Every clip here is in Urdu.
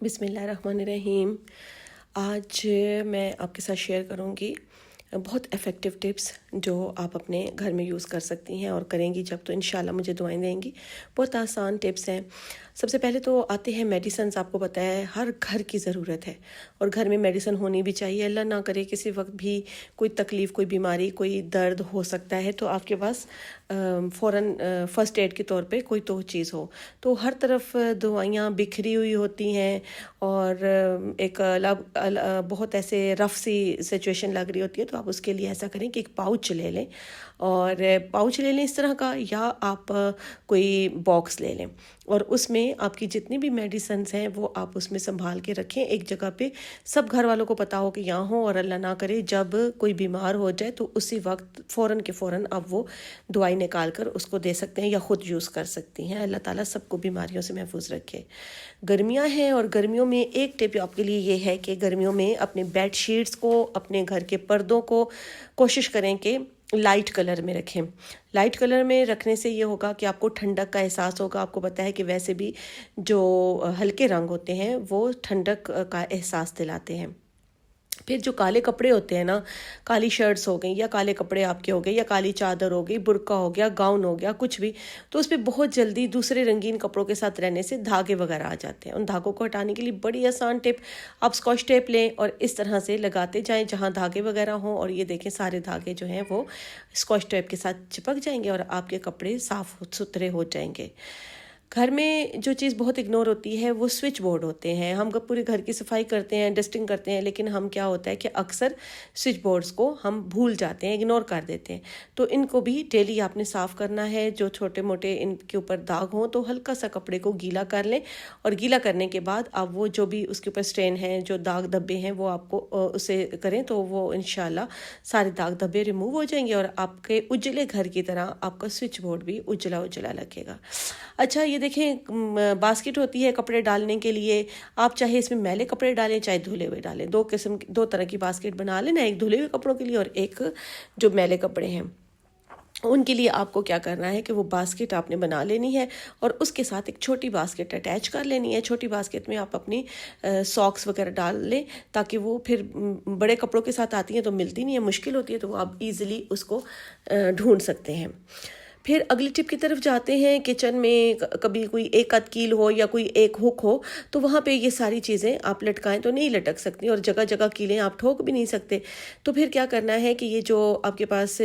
بسم اللہ الرحمن الرحیم۔ آج میں آپ کے ساتھ شیئر کروں گی بہت افیکٹو ٹپس جو آپ اپنے گھر میں یوز کر سکتی ہیں اور کریں گی جب تو انشاءاللہ مجھے دعائیں دیں گی۔ بہت آسان ٹپس ہیں۔ سب سے پہلے تو آتے ہیں میڈیسنز۔ آپ کو پتہ ہے ہر گھر کی ضرورت ہے اور گھر میں میڈیسن ہونی بھی چاہیے۔ اللہ نہ کرے کسی وقت بھی کوئی تکلیف، کوئی بیماری، کوئی درد ہو سکتا ہے تو آپ کے پاس فوراً فرسٹ ایڈ کے طور پہ کوئی تو چیز ہو۔ تو ہر طرف دوائیاں بکھری ہوئی ہوتی ہیں اور ایک بہت ایسے رف سی سچویشن لگ رہی ہوتی ہے، تو آپ اس کے لیے ایسا کریں کہ ایک پاؤچ لے لیں، اور پاؤچ لے لیں اس طرح کا، یا آپ کوئی باکس لے لیں اور اس میں آپ کی جتنی بھی میڈیسنز ہیں وہ آپ اس میں سنبھال کے رکھیں ایک جگہ پہ۔ سب گھر والوں کو پتہ ہو کہ یہاں ہو، اور اللہ نہ کرے جب کوئی بیمار ہو جائے تو اسی وقت فوراً کے فوراً آپ وہ دوائی نکال کر اس کو دے سکتے ہیں یا خود یوز کر سکتی ہیں۔ اللہ تعالیٰ سب کو بیماریوں سے محفوظ رکھے۔ گرمیاں ہیں اور گرمیوں میں ایک ٹپ آپ کے لیے یہ ہے کہ گرمیوں میں اپنے بیڈ شیٹس کو، اپنے گھر کے پردوں کو کوشش کریں کہ لائٹ کلر میں رکھیں۔ لائٹ کلر میں رکھنے سے یہ ہوگا کہ آپ کو ٹھنڈک کا احساس ہوگا۔ آپ کو پتہ ہے کہ ویسے بھی جو ہلکے رنگ ہوتے ہیں وہ ٹھنڈک کا احساس دلاتے ہیں۔ پھر جو کالے کپڑے ہوتے ہیں نا، کالی شرٹس ہو گئی یا کالے کپڑے آپ کے ہو گئے یا کالی چادر ہو گئی، برقع ہو گیا، گاؤن ہو گیا، کچھ بھی، تو اس پہ بہت جلدی دوسرے رنگین کپڑوں کے ساتھ رہنے سے دھاگے وغیرہ آ جاتے ہیں۔ ان دھاگوں کو ہٹانے کے لیے بڑی آسان ٹپ، آپ اسکاچ ٹیپ لیں اور اس طرح سے لگاتے جائیں جہاں دھاگے وغیرہ ہوں، اور یہ دیکھیں سارے دھاگے جو ہیں وہ اسکاچ ٹیپ کے ساتھ چپک جائیں گے اور آپ کے کپڑے صاف ستھرے ہو جائیں گے۔ گھر میں جو چیز بہت اگنور ہوتی ہے وہ سوئچ بورڈ ہوتے ہیں۔ ہم پورے گھر کی صفائی کرتے ہیں، ڈسٹنگ کرتے ہیں، لیکن ہم کیا ہوتا ہے کہ اکثر سوئچ بورڈز کو ہم بھول جاتے ہیں، اگنور کر دیتے ہیں۔ تو ان کو بھی ڈیلی آپ نے صاف کرنا ہے۔ جو چھوٹے موٹے ان کے اوپر داغ ہوں تو ہلکا سا کپڑے کو گیلا کر لیں، اور گیلا کرنے کے بعد آپ وہ جو بھی اس کے اوپر سٹین ہیں، جو داغ دھبے ہیں، وہ آپ کو اسے کریں تو وہ انشاءاللہ سارے داغ دھبے ریموو ہو جائیں گے اور آپ کے اجلے گھر کی طرح آپ کا سوئچ بورڈ بھی اجلا اجلا لگے گا۔ اچھا، یہ دیکھیں باسکٹ ہوتی ہے کپڑے ڈالنے کے لیے۔ آپ چاہے اس میں میلے کپڑے ڈالیں چاہے دھلے ہوئے ڈالیں، دو طرح کی باسکٹ بنا لینا، ایک دھلے ہوئے کپڑوں کے لیے اور ایک جو میلے کپڑے ہیں ان کے لیے۔ آپ کو کیا کرنا ہے کہ وہ باسکٹ آپ نے بنا لینی ہے اور اس کے ساتھ ایک چھوٹی باسکٹ اٹیچ کر لینی ہے۔ چھوٹی باسکٹ میں آپ اپنی ساکس وغیرہ ڈال لیں تاکہ وہ پھر بڑے کپڑوں کے ساتھ آتی ہیں تو ملتی نہیں ہے، مشکل ہوتی ہے، تو وہ آپ ایزیلی اس کو ڈھونڈ سکتے ہیں۔ پھر اگلی ٹپ کی طرف جاتے ہیں۔ کچن میں کبھی کوئی ایک آدھ کیل ہو یا کوئی ایک ہک ہو تو وہاں پہ یہ ساری چیزیں آپ لٹکائیں تو نہیں لٹک سکتی، اور جگہ جگہ کیلیں آپ ٹھوک بھی نہیں سکتے۔ تو پھر کیا کرنا ہے کہ یہ جو آپ کے پاس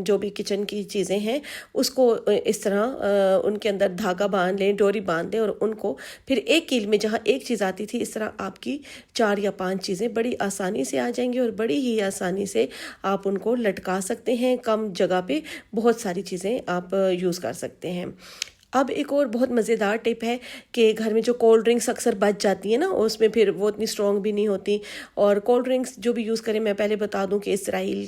جو بھی کچن کی چیزیں ہیں اس کو اس طرح ان کے اندر دھاگا باندھ لیں، ڈوری باندھ دیں، اور ان کو پھر ایک کیل میں جہاں ایک چیز آتی تھی اس طرح آپ کی 4 یا 5 چیزیں بڑی آسانی سے آ جائیں گی اور بڑی ہی آسانی سے آپ ان کو لٹکا سکتے ہیں۔ کم جگہ پہ بہت ساری چیزیں آپ یوز کر سکتے ہیں۔ اب ایک اور بہت مزیدار ٹپ ہے کہ گھر میں جو کولڈ ڈرنکس اکثر بچ جاتی ہیں نا، اس میں پھر وہ اتنی اسٹرانگ بھی نہیں ہوتی، اور کولڈ ڈرنکس جو بھی یوز کریں، میں پہلے بتا دوں کہ اسرائیلی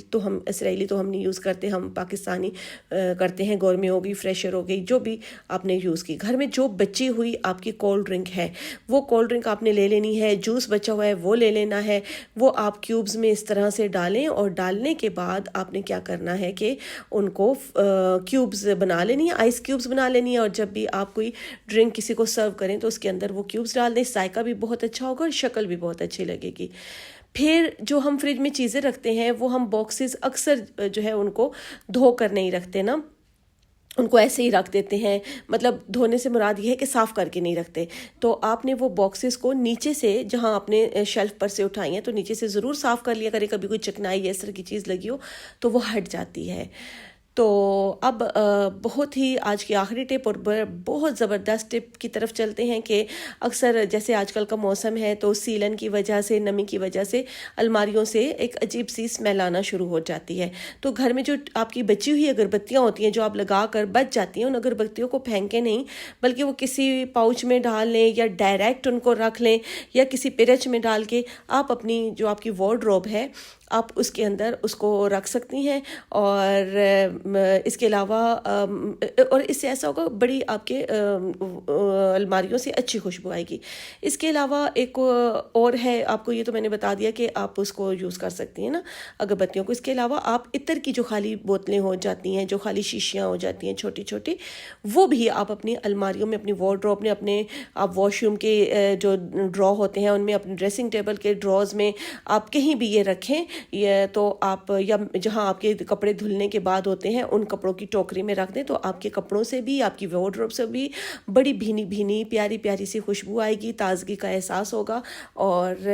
تو ہم نہیں یوز کرتے، ہم پاکستانی کرتے ہیں۔ گورمے ہو گئی، فریشر ہو گئی، جو بھی آپ نے یوز کی، گھر میں جو بچی ہوئی آپ کی کولڈ ڈرنک ہے وہ کولڈ ڈرنک آپ نے لے لینی ہے۔ جوس بچا ہوا ہے وہ لے لینا ہے، وہ آپ کیوبز میں اس طرح سے ڈالیں، اور ڈالنے کے بعد آپ نے کیا کرنا ہے کہ ان کو کیوبز بنا لینی ہے، آئس کیوبز بنا لینی ہے، اور جب بھی آپ کوئی ڈرنک کسی کو سرو کریں تو اس کے اندر وہ کیوبز ڈال دیں۔ ذائقہ بھی بہت اچھا ہوگا اور شکل بھی بہت اچھی لگے گی۔ پھر جو ہم فریج میں چیزیں رکھتے ہیں وہ ہم باکسز اکثر جو ہے ان کو دھو کر نہیں رکھتے نا، ان کو ایسے ہی رکھ دیتے ہیں۔ مطلب دھونے سے مراد یہ ہے کہ صاف کر کے نہیں رکھتے۔ تو آپ نے وہ باکسز کو نیچے سے، جہاں آپ نے شیلف پر سے اٹھائی ہیں تو نیچے سے ضرور صاف کر لیا کریں، کبھی کوئی چکنائی یا اس طرح کی چیز لگی ہو تو وہ ہٹ جاتی ہے۔ تو اب بہت ہی آج کی آخری ٹپ اور بہت زبردست ٹپ کی طرف چلتے ہیں کہ اکثر جیسے آج کل کا موسم ہے تو سیلن کی وجہ سے، نمی کی وجہ سے الماریوں سے ایک عجیب سی اسمیل آنا شروع ہو جاتی ہے۔ تو گھر میں جو آپ کی بچی ہوئی اگربتیاں ہوتی ہیں جو آپ لگا کر بچ جاتی ہیں، ان اگربتیوں کو پھینکیں نہیں، بلکہ وہ کسی پاؤچ میں ڈال لیں یا ڈائریکٹ ان کو رکھ لیں، یا کسی پرچ میں ڈال کے آپ اپنی جو آپ کی وارڈروب ہے آپ اس کے اندر اس کو رکھ سکتی ہیں، اور اس کے علاوہ اور اس سے ایسا ہوگا بڑی آپ کے الماریوں سے اچھی خوشبو آئے گی۔ اس کے علاوہ ایک اور ہے، آپ کو یہ تو میں نے بتا دیا کہ آپ اس کو یوز کر سکتی ہیں نا اگر بتیوں کو۔ اس کے علاوہ آپ عطر کی جو خالی بوتلیں ہو جاتی ہیں، جو خالی شیشیاں ہو جاتی ہیں چھوٹی چھوٹی، وہ بھی آپ اپنی الماریوں میں، اپنی وارڈروب میں، اپنے آپ واش روم کے جو ڈرا ہوتے ہیں ان میں، اپنے ڈریسنگ ٹیبل کے ڈراز میں، آپ کہیں بھی یہ رکھیں، یہ تو آپ یا جہاں آپ کے کپڑے دھلنے کے بعد ہوتے ہیں ان کپڑوں کی ٹوکری میں رکھ دیں، تو آپ کے کپڑوں سے بھی، آپ کی وارڈروب سے بھی بڑی بھینی بھینی پیاری پیاری سی خوشبو آئے گی، تازگی کا احساس ہوگا، اور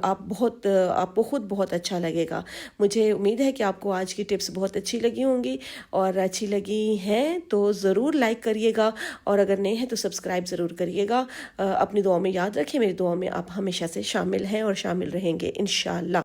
آپ کو خود بہت اچھا لگے گا۔ مجھے امید ہے کہ آپ کو آج کی ٹپس بہت اچھی لگی ہوں گی، اور اچھی لگی ہیں تو ضرور لائک کریے گا، اور اگر نہیں ہے تو سبسکرائب ضرور کریے گا۔ اپنی دعاؤں میں یاد رکھیں، میری دعاؤں میں آپ ہمیشہ سے شامل ہیں اور شامل رہیں گے انشاءاللہ۔